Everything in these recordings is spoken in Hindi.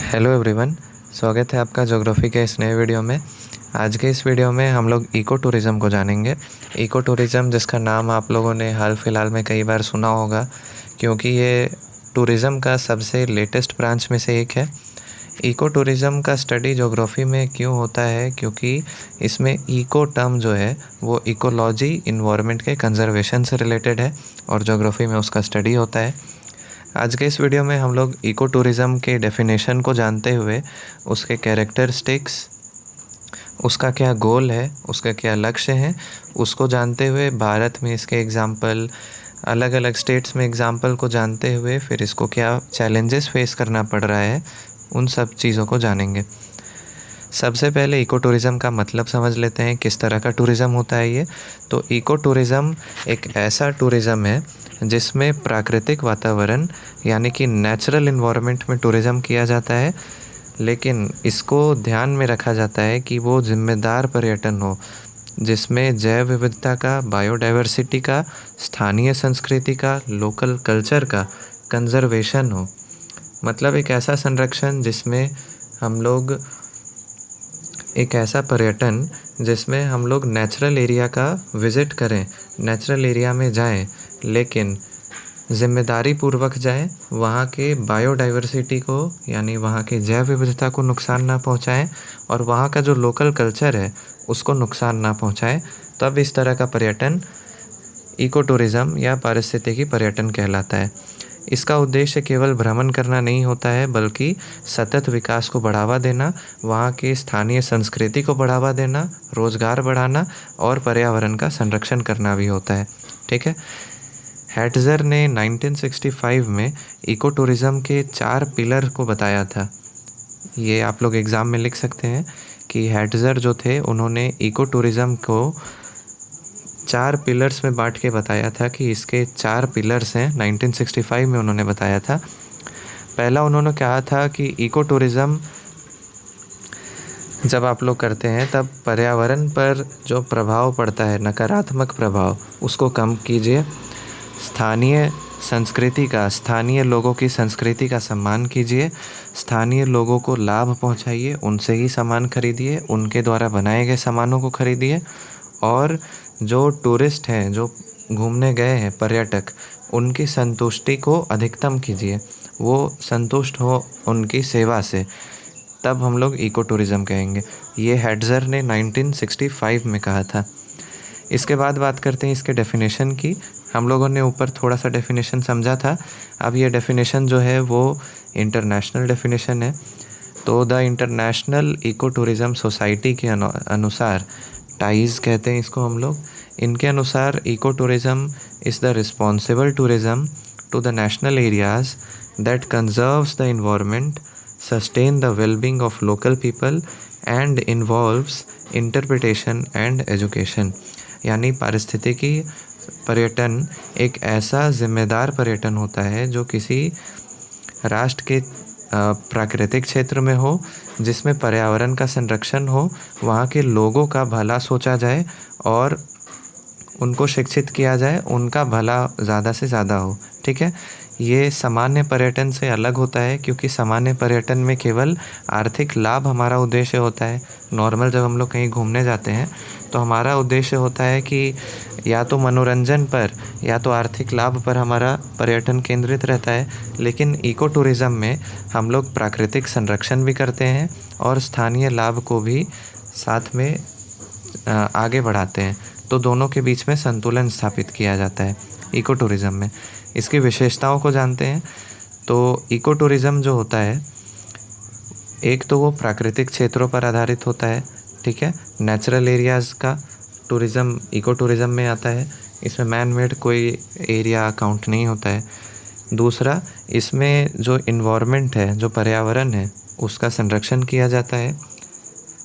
हेलो एवरीवन, स्वागत है आपका ज्योग्राफी के इस नए वीडियो में। आज के इस वीडियो में हम लोग इको टूरिज़्म को जानेंगे। इको टूरिज़्म जिसका नाम आप लोगों ने हाल फिलहाल में कई बार सुना होगा, क्योंकि ये टूरिज़्म का सबसे लेटेस्ट ब्रांच में से एक है। इको टूरिज़्म का स्टडी ज्योग्राफी में क्यों होता है? क्योंकि इसमें इको टर्म जो है वो इकोलॉजी, इन्वायरमेंट के कंजर्वेशन से रिलेटेड है और ज्योग्राफी में उसका स्टडी होता है। आज के इस वीडियो में हम लोग इको टूरिज़्म के डेफिनेशन को जानते हुए उसके कैरेक्टरिस्टिक्स, उसका क्या गोल है, उसका क्या लक्ष्य है, उसको जानते हुए भारत में इसके एग्ज़ाम्पल, अलग अलग स्टेट्स में एग्ज़ाम्पल को जानते हुए फिर इसको क्या चैलेंजेस फेस करना पड़ रहा है, उन सब चीज़ों को जानेंगे। सबसे पहले इको टूरिज़्म का मतलब समझ लेते हैं, किस तरह का टूरिज़्म होता है ये। तो इको टूरिज़्म एक ऐसा टूरिज़्म है जिसमें प्राकृतिक वातावरण यानी कि नेचुरल इन्वायरमेंट में टूरिज़्म किया जाता है, लेकिन इसको ध्यान में रखा जाता है कि वो जिम्मेदार पर्यटन हो, जिसमें जैव विविधता का, बायोडाइवर्सिटी का, स्थानीय संस्कृति का, लोकल कल्चर का कंजर्वेशन हो। मतलब एक ऐसा संरक्षण जिसमें हम लोग, एक ऐसा पर्यटन जिसमें हम लोग नेचुरल एरिया का विज़िट करें, नेचुरल एरिया में जाएं, लेकिन ज़िम्मेदारी पूर्वक जाएं, वहाँ के बायोडाइवर्सिटी को यानी वहाँ के जैव विविधता को नुकसान ना पहुँचाएं और वहाँ का जो लोकल कल्चर है उसको नुकसान ना पहुँचाएं। तब इस तरह का पर्यटन इको टूरिज़्म या पारिस्थितिकी पर्यटन कहलाता है। इसका उद्देश्य केवल भ्रमण करना नहीं होता है, बल्कि सतत विकास को बढ़ावा देना, वहाँ की स्थानीय संस्कृति को बढ़ावा देना, रोज़गार बढ़ाना और पर्यावरण का संरक्षण करना भी होता है। ठीक है। हैटज़र ने 1965 में इको टूरिज़्म के 4 पिलर को बताया था। ये आप लोग एग्ज़ाम में लिख सकते हैं कि हैटज़र जो थे उन्होंने इको टूरिज़्म को 4 पिलर्स में बांट के बताया था कि इसके 4 पिलर्स हैं। 1965 में उन्होंने बताया था। पहला उन्होंने कहा था कि इको टूरिज़्म जब आप लोग करते हैं तब पर्यावरण पर जो प्रभाव पड़ता है, नकारात्मक प्रभाव, उसको कम कीजिए। स्थानीय संस्कृति का, स्थानीय लोगों की संस्कृति का सम्मान कीजिए। स्थानीय लोगों को लाभ पहुंचाइए, उनसे ही सामान खरीदिए, उनके द्वारा बनाए गए सामानों को खरीदिए। और जो टूरिस्ट हैं, जो घूमने गए हैं पर्यटक, उनकी संतुष्टि को अधिकतम कीजिए, वो संतुष्ट हो उनकी सेवा से, तब हम लोग इको टूरिज़्म कहेंगे। ये हैटज़र ने 1965 में कहा था। इसके बाद बात करते हैं इसके डेफिनेशन की। हम लोगों ने ऊपर थोड़ा सा डेफिनेशन समझा था, अब ये डेफिनेशन जो है वो इंटरनेशनल डेफिनेशन है। तो the international eco tourism society के अनुसार, टाइज कहते हैं इसको हम लोग, इनके अनुसार eco tourism is the responsible tourism to the national areas that conserves the environment, sustain the well-being of local people and involves interpretation and education। यानी पारिस्थितिकी पर्यटन एक ऐसा जिम्मेदार पर्यटन होता है जो किसी राष्ट्र के प्राकृतिक क्षेत्र में हो, जिसमें पर्यावरण का संरक्षण हो, वहाँ के लोगों का भला सोचा जाए और उनको शिक्षित किया जाए, उनका भला ज़्यादा से ज़्यादा हो। ठीक है। ये सामान्य पर्यटन से अलग होता है, क्योंकि सामान्य पर्यटन में केवल आर्थिक लाभ हमारा उद्देश्य होता है। नॉर्मल जब हम लोग कहीं घूमने जाते हैं तो हमारा उद्देश्य होता है कि या तो मनोरंजन पर या तो आर्थिक लाभ पर हमारा पर्यटन केंद्रित रहता है। लेकिन इको टूरिज़्म में हम लोग प्राकृतिक संरक्षण भी करते हैं और स्थानीय लाभ को भी साथ में आगे बढ़ाते हैं। तो दोनों के बीच में संतुलन स्थापित किया जाता है इको टूरिज़्म में। इसकी विशेषताओं को जानते हैं। तो इको टूरिज़्म जो होता है, एक तो वो प्राकृतिक क्षेत्रों पर आधारित होता है। ठीक है। नेचुरल एरियाज़ का टूरिज़्म इको टूरिज़्म में आता है। इसमें मैन मेड कोई एरिया काउंट नहीं होता है। दूसरा, इसमें जो इन्वायरमेंट है, जो पर्यावरण है, उसका संरक्षण किया जाता है।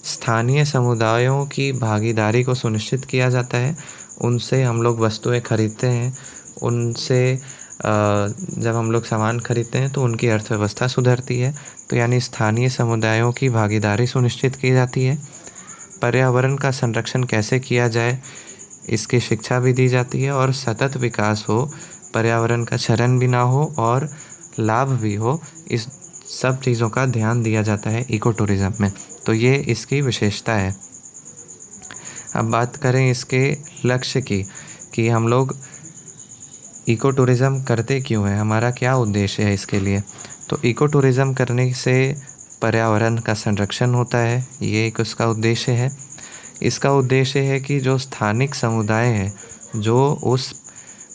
स्थानीय समुदायों की भागीदारी को सुनिश्चित किया जाता है। उनसे हम लोग वस्तुएं खरीदते हैं, उनसे जब हम लोग सामान खरीदते हैं तो उनकी अर्थव्यवस्था सुधरती है। तो यानी स्थानीय समुदायों की भागीदारी सुनिश्चित की जाती है। पर्यावरण का संरक्षण कैसे किया जाए, इसकी शिक्षा भी दी जाती है और सतत विकास हो, पर्यावरण का क्षरण भी ना हो और लाभ भी हो, इस सब चीज़ों का ध्यान दिया जाता है इको टूरिज़्म में। तो ये इसकी विशेषता है। अब बात करें इसके लक्ष्य की, कि हम लोग इको टूरिज़्म करते क्यों हैं, हमारा क्या उद्देश्य है इसके लिए। तो इको टूरिज़्म करने से पर्यावरण का संरक्षण होता है, ये एक उसका उद्देश्य है। इसका उद्देश्य है कि जो स्थानिक समुदाय है, जो उस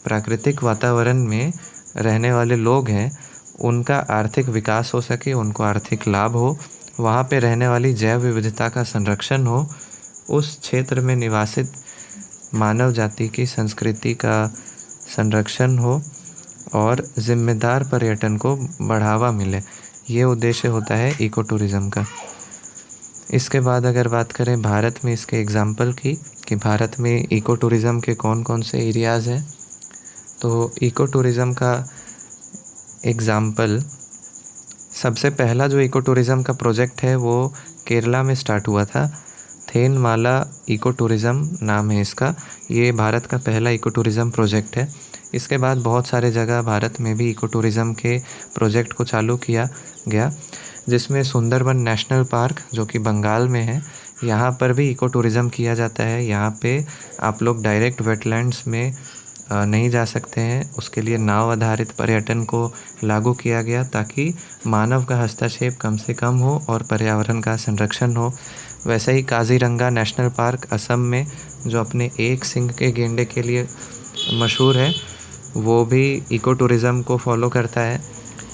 प्राकृतिक वातावरण में रहने वाले लोग हैं, उनका आर्थिक विकास हो सके, उनको आर्थिक लाभ हो, वहाँ पे रहने वाली जैव विविधता का संरक्षण हो, उस क्षेत्र में निवासित मानव जाति की संस्कृति का संरक्षण हो और जिम्मेदार पर्यटन को बढ़ावा मिले। ये उद्देश्य होता है इको टूरिज़्म का। इसके बाद अगर बात करें भारत में इसके एग्ज़ाम्पल की, कि भारत में इको टूरिज़्म के कौन कौन से एरियाज़ हैं, तो इको टूरिज़्म का एग्ज़ाम्पल, सबसे पहला जो इको टूरिज़्म का प्रोजेक्ट है वो केरला में स्टार्ट हुआ था। थेनमाला इको टूरिज़्म नाम है इसका। ये भारत का पहला इको टूरिज़्म प्रोजेक्ट है। इसके बाद बहुत सारे जगह भारत में भी इको टूरिज़्म के प्रोजेक्ट को चालू किया गया, जिसमें सुंदरबन नेशनल पार्क, जो कि बंगाल में है, यहाँ पर भी इको टूरिज़्म किया जाता है। यहाँ पे आप लोग डायरेक्ट वेटलैंड्स में नहीं जा सकते हैं, उसके लिए नाव आधारित पर्यटन को लागू किया गया, ताकि मानव का हस्तक्षेप कम से कम हो और पर्यावरण का संरक्षण हो। वैसे ही काज़ीरंगा नेशनल पार्क असम में, जो अपने एक सींग के गेंडे के लिए मशहूर है, वो भी इको टूरिज़्म को फॉलो करता है।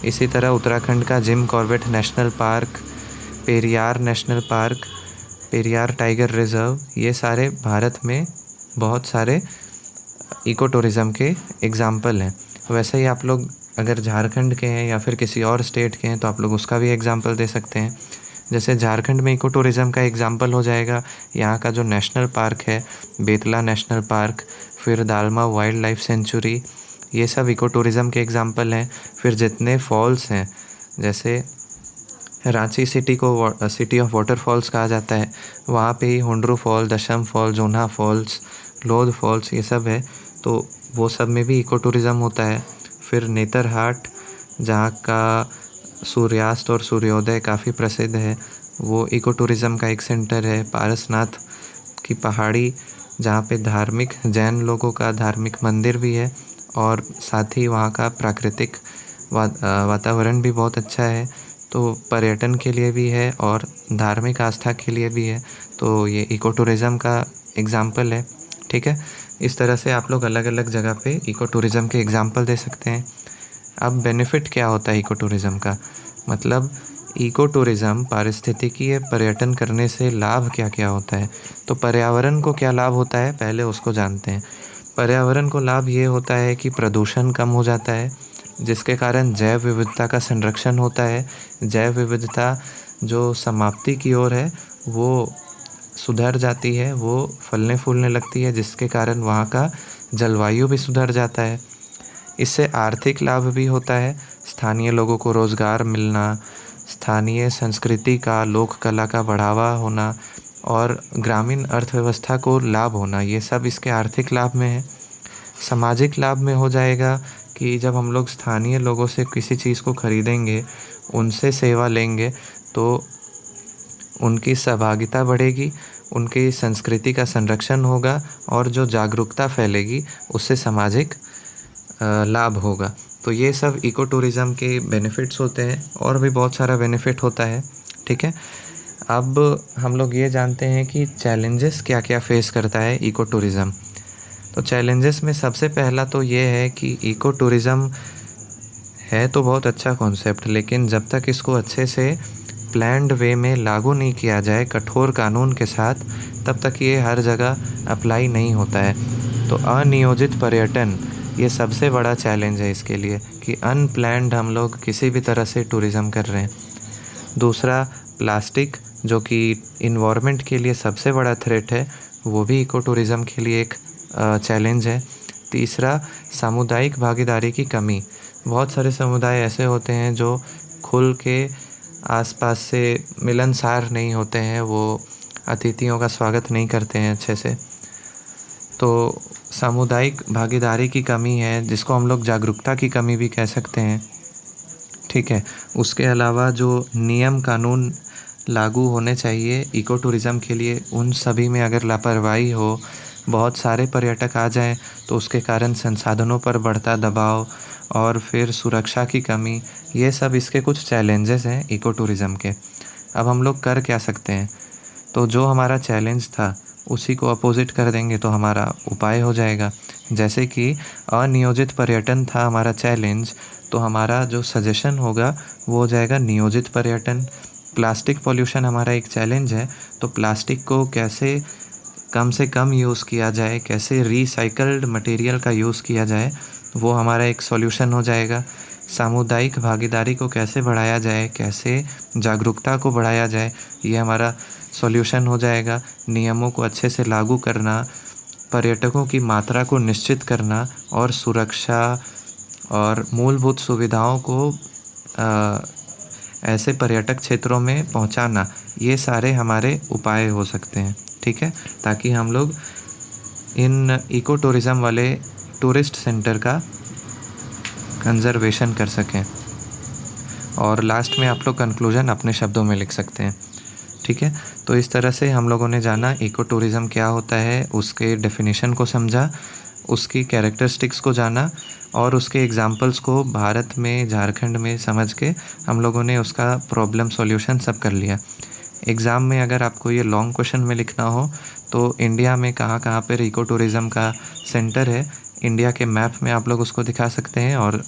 इसी तरह उत्तराखंड का Jim Corbett national park, Periyar national park, Periyar tiger reserve, ये सारे भारत में बहुत सारे इको टूरिज़्म के एग्ज़ाम्पल हैं। वैसे ही आप लोग अगर झारखंड के हैं या फिर किसी और स्टेट के हैं, तो आप लोग उसका भी एग्ज़ाम्पल दे सकते हैं। जैसे झारखंड में इको टूरिज़्म का एग्ज़ाम्पल हो जाएगा यहाँ का जो नेशनल पार्क है, बेतला नेशनल पार्क, फिर दालमा वाइल्ड लाइफ सेंचुरी, ये सब इको टूरिज़्म के एग्ज़ाम्पल हैं। फिर जितने फॉल्स हैं, जैसे रांची सिटी को सिटी ऑफ वाटरफॉल्स कहा जाता है, वहाँ पे ही हुंड्रू फॉल, दशम फॉल, जोन्हा फॉल्स, लोध फॉल्स, ये सब है, तो वो सब में भी इको टूरिज़्म होता है। फिर नेतरहाट, जहाँ का सूर्यास्त और सूर्योदय काफ़ी प्रसिद्ध है, वो इको टूरिज़्म का एक सेंटर है। पारसनाथ की पहाड़ी, जहाँ पे धार्मिक जैन लोगों का धार्मिक मंदिर भी है, और साथ ही वहाँ का प्राकृतिक वातावरण भी बहुत अच्छा है, तो पर्यटन के लिए भी है और धार्मिक आस्था के लिए भी है। तो ये इको टूरिज़्म का एग्ज़ाम्पल है। ठीक है, इस तरह से आप लोग अलग अलग जगह पे इको टूरिज़्म के एग्ज़ाम्पल दे सकते हैं। अब बेनिफिट क्या होता है इको टूरिज़्म का, मतलब इको टूरिज़्म पारिस्थितिकीय पर्यटन करने से लाभ क्या क्या होता है। तो पर्यावरण को क्या लाभ होता है, पहले उसको जानते हैं। पर्यावरण को लाभ ये होता है कि प्रदूषण कम हो जाता है, जिसके कारण जैव विविधता का संरक्षण होता है। जैव विविधता जो समाप्ति की ओर है, वो सुधर जाती है, वो फलने फूलने लगती है, जिसके कारण वहाँ का जलवायु भी सुधर जाता है। इससे आर्थिक लाभ भी होता है, स्थानीय लोगों को रोज़गार मिलना, स्थानीय संस्कृति का, लोक कला का बढ़ावा होना और ग्रामीण अर्थव्यवस्था को लाभ होना, ये सब इसके आर्थिक लाभ में है। सामाजिक लाभ में हो जाएगा कि जब हम लोग स्थानीय लोगों से किसी चीज़ को खरीदेंगे, उनसे सेवा लेंगे, तो उनकी सहभागिता बढ़ेगी, उनकी संस्कृति का संरक्षण होगा और जो जागरूकता फैलेगी उससे सामाजिक लाभ होगा। तो ये सब इको टूरिज़्म के बेनिफिट्स होते हैं, और भी बहुत सारा बेनिफिट होता है। ठीक है, अब हम लोग ये जानते हैं कि चैलेंजेस क्या क्या फेस करता है इको टूरिज़्म। तो चैलेंजेस में सबसे पहला तो ये है कि इको टूरिज़्म है तो बहुत अच्छा कॉन्सेप्ट, लेकिन जब तक इसको अच्छे से प्लान्ड वे में लागू नहीं किया जाए कठोर कानून के साथ, तब तक ये हर जगह अप्लाई नहीं होता है। तो अनियोजित पर्यटन ये सबसे बड़ा चैलेंज है इसके लिए, कि अनप्लैन्ड हम लोग किसी भी तरह से टूरिज़्म कर रहे हैं। दूसरा, प्लास्टिक, जो कि इन्वायरमेंट के लिए सबसे बड़ा थ्रेट है, वो भी इको टूरिज़्म के लिए एक चैलेंज है। तीसरा, सामुदायिक भागीदारी की कमी। बहुत सारे समुदाय ऐसे होते हैं जो खुल के आसपास से मिलनसार नहीं होते हैं, वो अतिथियों का स्वागत नहीं करते हैं अच्छे से। तो सामुदायिक भागीदारी की कमी है, जिसको हम लोग जागरूकता की कमी भी कह सकते हैं। ठीक है। उसके अलावा जो नियम कानून लागू होने चाहिए इको टूरिज़्म के लिए, उन सभी में अगर लापरवाही हो, बहुत सारे पर्यटक आ जाएं तो उसके कारण संसाधनों पर बढ़ता दबाव और फिर सुरक्षा की कमी, ये सब इसके कुछ चैलेंजेस हैं इको टूरिज़्म के। अब हम लोग कर क्या सकते हैं? तो जो हमारा चैलेंज था उसी को अपोजिट कर देंगे तो हमारा उपाय हो जाएगा। जैसे कि अनियोजित पर्यटन था हमारा चैलेंज, तो हमारा जो सजेशन होगा वो हो जाएगा नियोजित पर्यटन। प्लास्टिक पॉल्यूशन हमारा एक चैलेंज है, तो प्लास्टिक को कैसे कम से कम यूज़ किया जाए, कैसे रिसाइकल्ड मटेरियल का यूज़ किया जाए, वो हमारा एक सॉल्यूशन हो जाएगा। सामुदायिक भागीदारी को कैसे बढ़ाया जाए, कैसे जागरूकता को बढ़ाया जाए, ये हमारा सॉल्यूशन हो जाएगा। नियमों को अच्छे से लागू करना, पर्यटकों की मात्रा को निश्चित करना और सुरक्षा और मूलभूत सुविधाओं को ऐसे पर्यटक क्षेत्रों में पहुंचाना, ये सारे हमारे उपाय हो सकते हैं। ठीक है, ताकि हम लोग इन इको टूरिज़्म वाले टूरिस्ट सेंटर का कंजर्वेशन कर सकें। और लास्ट में आप लोग कंक्लूजन अपने शब्दों में लिख सकते हैं। ठीक है, तो इस तरह से हम लोगों ने जाना इको टूरिज़्म क्या होता है, उसके डेफिनेशन को समझा, उसकी कैरेक्टरिस्टिक्स को जाना और उसके एग्जांपल्स को भारत में, झारखंड में समझ के हम लोगों ने उसका प्रॉब्लम सॉल्यूशन सब कर लिया। एग्ज़ाम में अगर आपको ये लॉन्ग क्वेश्चन में लिखना हो तो इंडिया में कहाँ कहाँ पर इको टूरिज़्म का सेंटर है, इंडिया के मैप में आप लोग उसको दिखा सकते हैं। और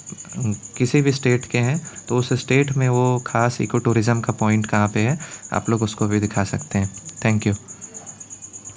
किसी भी स्टेट के हैं तो उस स्टेट में वो ख़ास इको टूरिज़्म का पॉइंट कहाँ पे है, आप लोग उसको भी दिखा सकते हैं। Thank you.